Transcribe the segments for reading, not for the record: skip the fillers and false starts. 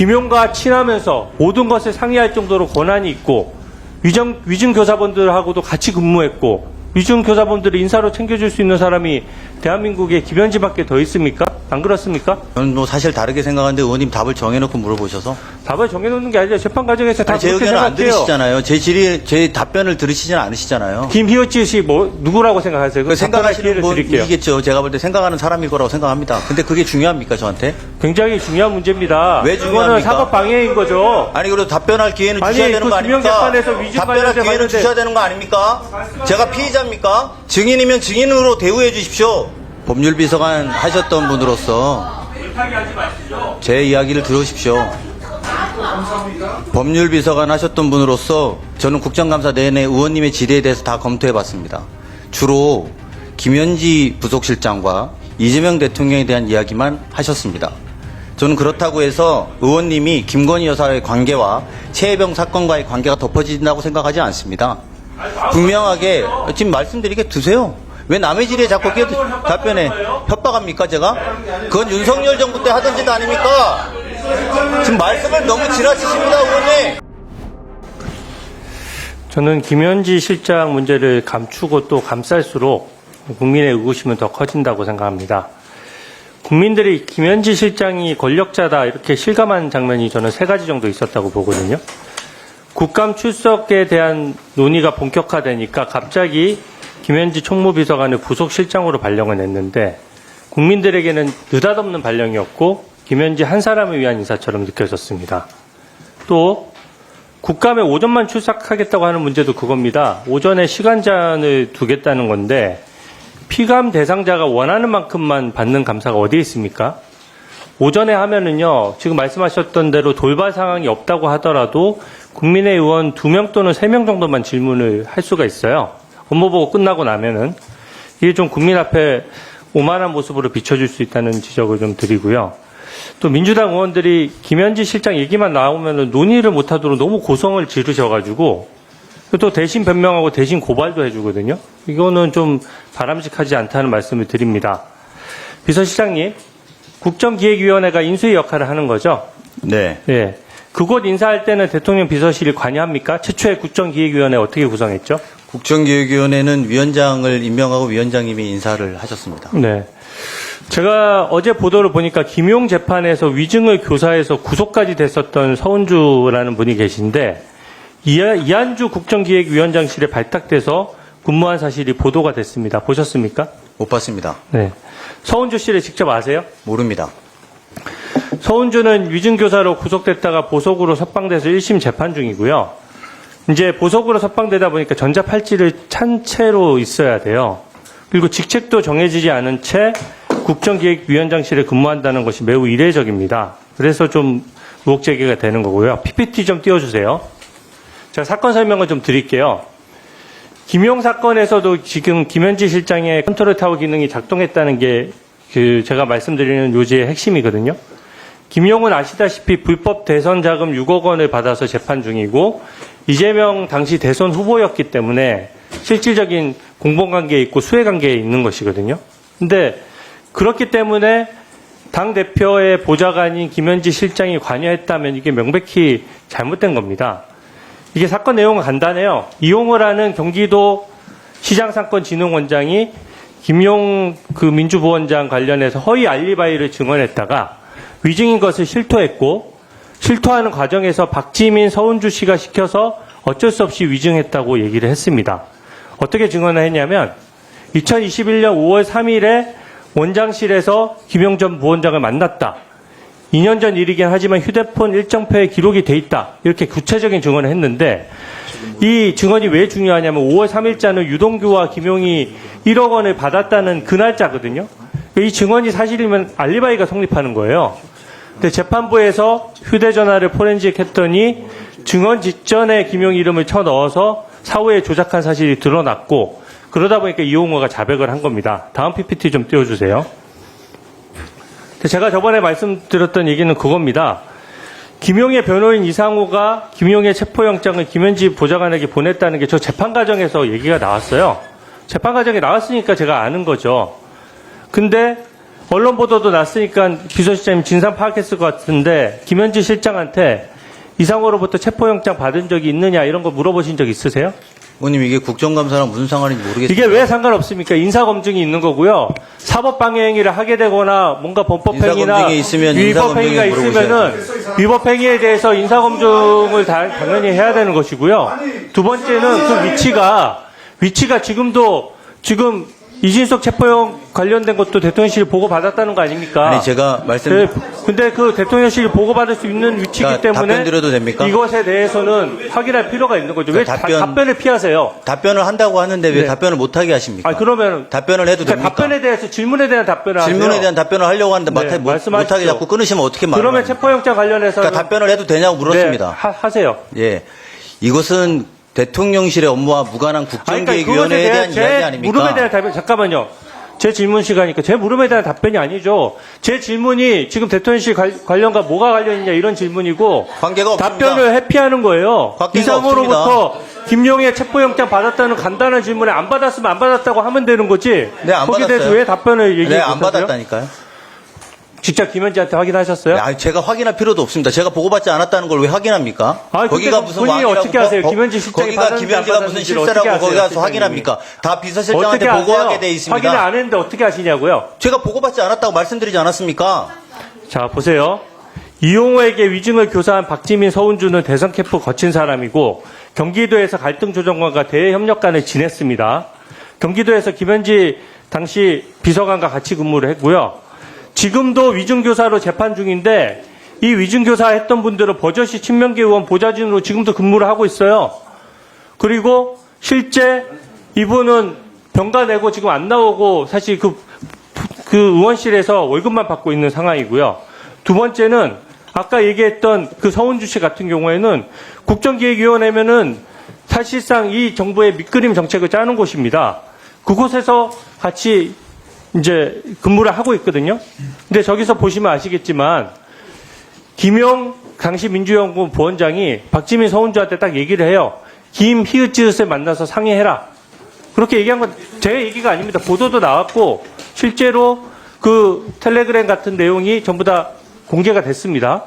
김용과 친하면서 모든 것을 상의할 정도로 권한이 있고 위증교사분들하고도 같이 근무했고 위증교사분들을 인사로 챙겨줄 수 있는 사람이 대한민국에 김현지밖에 더 있습니까? 안 그렇습니까? 저는 뭐 사실 다르게 생각하는데 의원님 답을 정해놓고 물어보셔서 답을 정해놓는 게 아니라 재판 과정에서 다 제 그렇게 의견을 안 생각해요. 들으시잖아요. 제 답변을 들으시진 않으시잖아요. 김희우치 씨 누구라고 생각하세요? 그 생각하시는 드릴게요. 분이겠죠. 제가 볼 때 생각하는 사람일 거라고 생각합니다. 근데 그게 중요합니까 저한테? 굉장히 중요한 문제입니다. 왜 이거는 중요합니까? 사법 방해인 거죠. 아니 그래도 답변할 기회는 아니, 주셔야 되는 그 거 아닙니까? 김영재판에서 위증 답변할 관련돼 기회는 봤는데- 주셔야 되는 거 아닙니까? 제가 피의자입니까? 증인이면 증인으로 대우해 주십시오. 법률비서관 하셨던 분으로서 제 이야기를 들으십시오. 법률비서관 하셨던 분으로서 저는 국정감사 내내 의원님의 질의에 대해서 다 검토해봤습니다. 주로 김현지 부속실장과 이재명 대통령에 대한 이야기만 하셨습니다. 저는 그렇다고 해서 의원님이 김건희 여사의 관계와 최혜병 사건과의 관계가 덮어진다고 생각하지 않습니다. 분명하게 지금 말씀드리게 두세요. 왜 남의 질의에 자꾸 답변에 협박합니까 제가? 그건 윤석열 정부 때 하던 짓 아닙니까? 지금 말씀을 너무 지나치십니다 의원님. 저는 김현지 실장 문제를 감추고 또 감쌀수록 국민의 의구심은 더 커진다고 생각합니다. 국민들이 김현지 실장이 권력자다 이렇게 실감한 장면이 저는 3가지 정도 있었다고 보거든요. 국감 출석에 대한 논의가 본격화되니까 갑자기 김현지 총무비서관을 부속실장으로 발령을 냈는데 국민들에게는 느닷없는 발령이었고 김현지 한 사람을 위한 인사처럼 느껴졌습니다. 또 국감에 오전만 출석하겠다고 하는 문제도 그겁니다. 오전에 시간 제한을 두겠다는 건데 피감 대상자가 원하는 만큼만 받는 감사가 어디에 있습니까? 오전에 하면은요, 지금 말씀하셨던 대로 돌발 상황이 없다고 하더라도 국민의 의원 2명 또는 3명 정도만 질문을 할 수가 있어요. 업무보고 끝나고 나면은. 이게 좀 국민 앞에 오만한 모습으로 비춰줄 수 있다는 지적을 좀 드리고요. 또 민주당 의원들이 김현지 실장 얘기만 나오면은 논의를 못하도록 너무 고성을 지르셔가지고 또 대신 변명하고 대신 고발도 해주거든요. 이거는 좀 바람직하지 않다는 말씀을 드립니다. 비서실장님, 국정기획위원회가 인수위 역할을 하는 거죠? 네. 예. 그곳 인사할 때는 대통령 비서실이 관여합니까? 최초의 국정기획위원회 어떻게 구성했죠? 국정기획위원회는 위원장을 임명하고 위원장님이 인사를 하셨습니다. 네. 제가 어제 보도를 보니까 김용 재판에서 위증을 교사해서 구속까지 됐었던 서은주라는 분이 계신데 이한주 국정기획위원장실에 발탁돼서 근무한 사실이 보도가 됐습니다. 보셨습니까? 못 봤습니다. 네. 서은주 씨를 직접 아세요? 모릅니다. 서은주는 위증교사로 구속됐다가 보석으로 석방돼서 1심 재판 중이고요. 이제 보석으로 석방되다 보니까 전자팔찌를 찬 채로 있어야 돼요. 그리고 직책도 정해지지 않은 채 국정기획위원장실에 근무한다는 것이 매우 이례적입니다. 그래서 좀 의혹 제기가 되는 거고요. PPT 좀 띄워주세요. 제가 사건 설명을 좀 드릴게요. 김용 사건에서도 지금 김현지 실장의 컨트롤 타워 기능이 작동했다는 게 제가 말씀드리는 요지의 핵심이거든요. 김용은 아시다시피 불법 대선 자금 6억 원을 받아서 재판 중이고 이재명 당시 대선 후보였기 때문에 실질적인 공범관계에 있고 수혜관계에 있는 것이거든요. 근데 그렇기 때문에 당대표의 보좌관인 김현지 실장이 관여했다면 이게 명백히 잘못된 겁니다. 이게 사건 내용은 간단해요. 이용을 하는 경기도 시장상권진흥원장이 김용 민주부원장 관련해서 허위 알리바이를 증언했다가 위증인 것을 실토했고 실토하는 과정에서 박지민, 서은주 씨가 시켜서 어쩔 수 없이 위증했다고 얘기를 했습니다. 어떻게 증언을 했냐면 2021년 5월 3일에 원장실에서 김용 전 부원장을 만났다. 2년 전 일이긴 하지만 휴대폰 일정표에 기록이 돼 있다. 이렇게 구체적인 증언을 했는데 이 증언이 왜 중요하냐면 5월 3일자는 유동규와 김용이 1억 원을 받았다는 그 날짜거든요. 이 증언이 사실이면 알리바이가 성립하는 거예요. 근데 재판부에서 휴대전화를 포렌식 했더니 증언 직전에 김용 이름을 쳐넣어서 사후에 조작한 사실이 드러났고 그러다 보니까 이용호가 자백을 한 겁니다. 다음 PPT 좀 띄워주세요. 제가 저번에 말씀드렸던 얘기는 그겁니다. 김용의 변호인 이상호가 김용의 체포영장을 김현지 보좌관에게 보냈다는 게 저 재판 과정에서 얘기가 나왔어요. 재판 과정에 나왔으니까 제가 아는 거죠. 근데 언론 보도도 났으니까 비서실장님 진상 파악했을 것 같은데 김현지 실장한테 이상호로부터 체포영장 받은 적이 있느냐 이런 거 물어보신 적 있으세요? 의원님 이게 국정감사랑 무슨 상관인지 모르겠습니다. 이게 왜 상관없습니까? 인사검증이 있는 거고요. 사법방해행위를 하게 되거나 뭔가 범법행위나 인사검증이 있으면 위법행위가 인사검증에 있으면은 위법행위에 대해서 인사검증을 당연히 해야 되는 것이고요. 두 번째는 그 위치가 지금 이진석 체포영 관련된 것도 대통령실이 보고받았다는 거 아닙니까? 아니 제가 근데 그 대통령실이 보고받을 수 있는 위치이기 그러니까 때문에 답변 드려도 됩니까? 이것에 대해서는 확인할 필요가 있는 거죠. 왜 답변을 피하세요? 답변을 한다고 하는데 왜 네. 답변을 못하게 하십니까? 그러면 답변을 해도 됩니까? 답변에 대해서 질문에 대한 답변을 하세요. 질문에 대한 답변을 하려고 하는데 네, 말씀하십시오. 못하게 자꾸 끊으시면 어떻게 말을 그러면 합니까? 체포영장 관련해서 그러니까 답변을 해도 되냐고 물었습니다. 네, 하세요. 예, 이것은 대통령실의 업무와 무관한 국정기획위원회에 대한 제 이야기 아닙니까? 물음에 대한 답변 잠깐만요. 제 질문 시간이니까 제 물음에 대한 답변이 아니죠. 제 질문이 지금 대통령실 관련과 뭐가 관련이냐 이런 질문이고 관계가 없습니다. 답변을 회피하는 거예요. 관계가 이상호로부터 김용의 체포영장 받았다는 간단한 질문에 안 받았으면 안 받았다고 하면 되는 거지. 네, 안 거기에 대해서 받았어요. 왜 답변을 얘기해 네, 안 주세요? 받았다니까요. 직접 김현지한테 확인하셨어요? 아니, 제가 확인할 필요도 없습니다. 제가 보고받지 않았다는 걸 왜 확인합니까? 아니, 거기가 근데 무슨 본인이 왕이라고 어떻게 아세요? 김현지 실장이 거기가 받았는지 김현지가 안 무슨 받았는지를 어떻게 실세라고 아세요, 거기 가서 실장님이? 확인합니까? 다 비서실장한테 어떻게 보고하게 아세요? 돼 있습니다. 확인을 안 했는데 어떻게 아시냐고요? 제가 보고받지 않았다고 말씀드리지 않았습니까? 자, 보세요. 이용호에게 위증을 교사한 박지민, 서운주는 대선 캠프 거친 사람이고 경기도에서 갈등조정관과 대협력관을 지냈습니다. 경기도에서 김현지 당시 비서관과 같이 근무를 했고요. 지금도 위증교사로 재판 중인데 이 위증교사 했던 분들은 버젓이 친명계 의원 보좌진으로 지금도 근무를 하고 있어요. 그리고 실제 이분은 병가 내고 지금 안 나오고 사실 그 의원실에서 월급만 받고 있는 상황이고요. 두 번째는 아까 얘기했던 그 서운주 씨 같은 경우에는 국정기획위원회면은 사실상 이 정부의 밑그림 정책을 짜는 곳입니다. 그곳에서 같이 이제 근무를 하고 있거든요. 근데 저기서 보시면 아시겠지만 김용 당시 민주연구원 부원장이 박지민 서운주한테 딱 얘기를 해요. 김희읒지읒을 만나서 상의해라. 그렇게 얘기한 건 제 얘기가 아닙니다. 보도도 나왔고 실제로 그 텔레그램 같은 내용이 전부 다 공개가 됐습니다.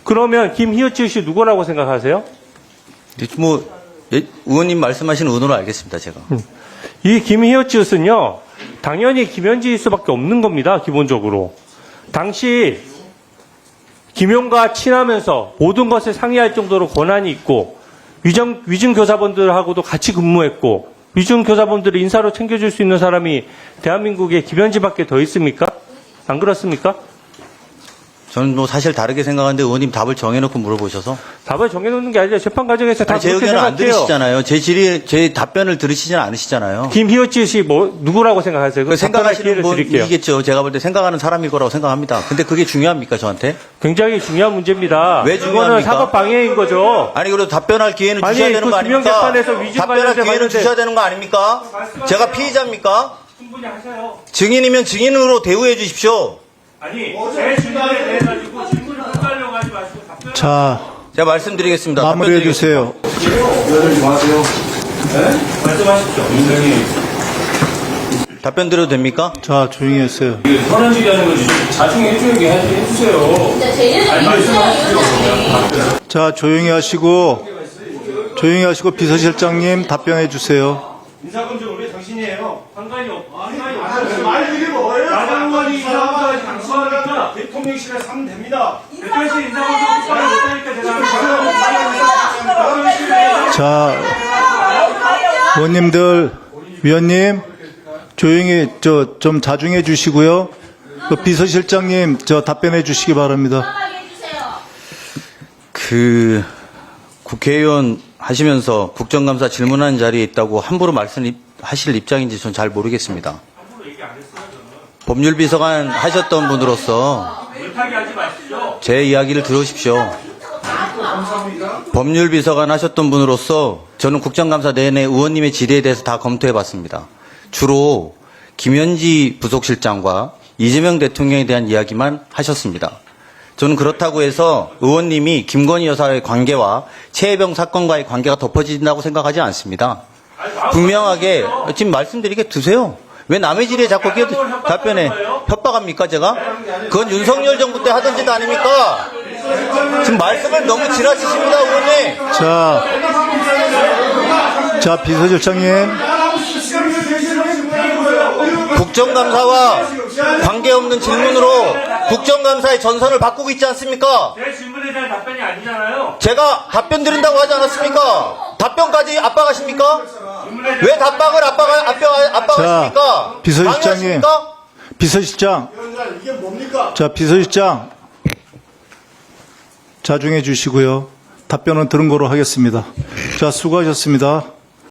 그러면 김희읒지읒이 누구라고 생각하세요? 의원님 말씀하시는 의도로 알겠습니다, 제가. 이 김희읒지읒은요. 당연히 김현지일 수밖에 없는 겁니다. 기본적으로. 당시 김용과 친하면서 모든 것을 상의할 정도로 권한이 있고 위증교사분들하고도 같이 근무했고 위증교사분들을 인사로 챙겨줄 수 있는 사람이 대한민국에 김현지밖에 더 있습니까? 안 그렇습니까? 저는 뭐 사실 다르게 생각하는데 의원님 답을 정해놓고 물어보셔서 답을 정해놓는 게 아니라 재판 과정에서 다 제 그렇게 의견을 안 생각해요. 들으시잖아요. 제 답변을 들으시진 않으시잖아요. 김희읒지읒이 누구라고 생각하세요? 그 생각하시는 드릴게요. 분이겠죠. 제가 볼 때 생각하는 사람일 거라고 생각합니다. 근데 그게 중요합니까, 저한테? 굉장히 중요한 문제입니다. 왜 이거는 중요합니까? 사법 방해인 거죠. 아니, 그래도 답변할 기회는 아니, 주셔야 되는 그 거 아닙니까? 김영재판에서 위증 답변할 관련된 기회는 관련된- 주셔야 되는 거 아닙니까? 제가 피의자입니까? 충분히 하세요. 증인이면 증인으로 대우해 주십시오. 아니, 제 질문에 대해 가지고 질문을 헛갈려고 하지 마시고 답변을 자, 제가 말씀드리겠습니다. 마무리해 답변드리겠습니다. 주세요. 말씀하십시오. 답변 드려도 됩니까? 자, 조용히 했어요. 현안 얘기하는 거지. 자중해 해주세요. 진짜 제일 중요한 자, 조용히 하시고 비서실장님 답변해 주세요. 인사검증은 왜 당신이에요? 상관이 없어요. 말 이게 뭐예요? 나장관이 인사검증을 당신하니까 대통령실에서 하면 됩니다. 대통령실 인사검증 똑바로 못하니까 제가 자, 의원님들, 위원님, 조용히 좀 자중해 주시고요. 그 비서실장님 답변해 주시기 바랍니다. 그 국회의원 하시면서 국정감사 질문하는 자리에 있다고 함부로 말씀하실 입장인지 전 잘 모르겠습니다. 법률비서관 하셨던 분으로서 제 이야기를 들으십시오. 법률비서관 하셨던 분으로서 저는 국정감사 내내 의원님의 질의에 대해서 다 검토해 봤습니다. 주로 김현지 부속실장과 이재명 대통령에 대한 이야기만 하셨습니다. 저는 그렇다고 해서 의원님이 김건희 여사의 관계와 최혜병 사건과의 관계가 덮어진다고 생각하지 않습니다. 분명하게 지금 말씀드리게 두세요. 왜 남의 질의에 자꾸 답변해? 협박합니까, 제가? 그건 윤석열 정부 때 하던 짓 아닙니까? 지금 말씀을 너무 지나치십니다, 의원님. 자, 비서실장님. 국정감사와 관계없는 질문으로 국정감사의 전선을 바꾸고 있지 않습니까? 제 질문에 대한 답변이 아니잖아요. 제가 답변 드린다고 하지 않았습니까? 답변까지 압박하십니까? 왜 답박을 압박하십니까? 자, 비서실장님. 강요하십니까? 비서실장. 자, 비서실장. 자중해 주시고요. 답변은 들은 거로 하겠습니다. 자, 수고하셨습니다.